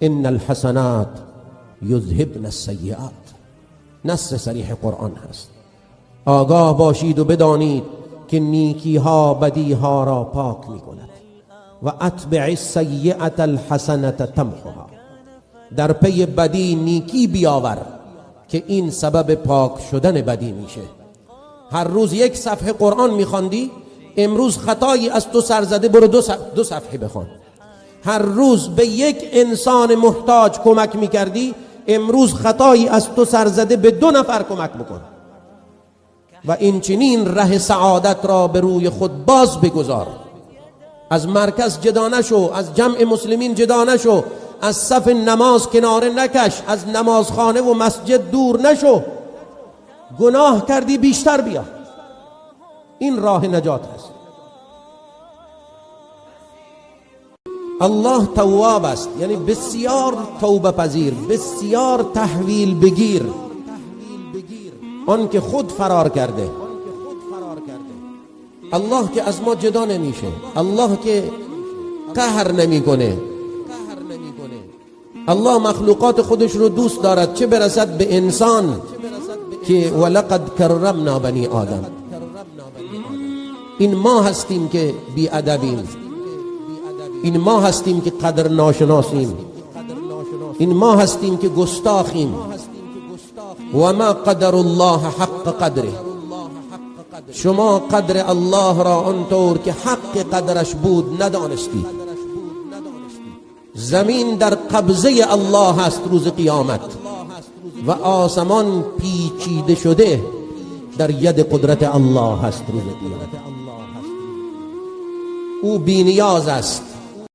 ان الحسنات یذهبن السیئات. نص صریح قرآن هست. آگاه باشید و بدانید که نیکی ها بدی ها را پاک می کند. و اتبع السیئة الحسنة تمحها. در پی بدی نیکی بیاور که این سبب پاک شدن بدی میشه. هر روز یک صفحه قرآن میخواندی، امروز خطایی از تو سر زده، برو دو صفحه بخوان. هر روز به یک انسان محتاج کمک میکردی، امروز خطایی از تو سر زده، به 2 نفر کمک بکن. و این چنین ره سعادت را به روی خود باز بگذار. از مرکز جدا نشو، از جمع مسلمین جدا نشو، از صف نماز کناره نکش، از نمازخانه و مسجد دور نشو. گناه کردی بیشتر بیا. این راه نجات است. الله تواب است، یعنی بسیار توبه پذیر، بسیار تحویل بگیر. آن که خود فرار کرده، الله که از ما جدا نمیشه، الله که قهر نمیکنه، الله مخلوقات خودش رو دوست دارد، چه برسد به انسان که ولقد کرمنا بنی آدم. این ما هستیم که بی ادبیم، این ما هستیم که قدر ناشناسیم، این ما هستیم که گستاخیم. و ما قدر الله حق قدره. شما قدر الله را آنطور که حق قدرش بود ندانستید. زمین در قبضه الله است روز قیامت و آسمان پیچیده شده در ید قدرت الله است روز قیامت. او بی نیاز است،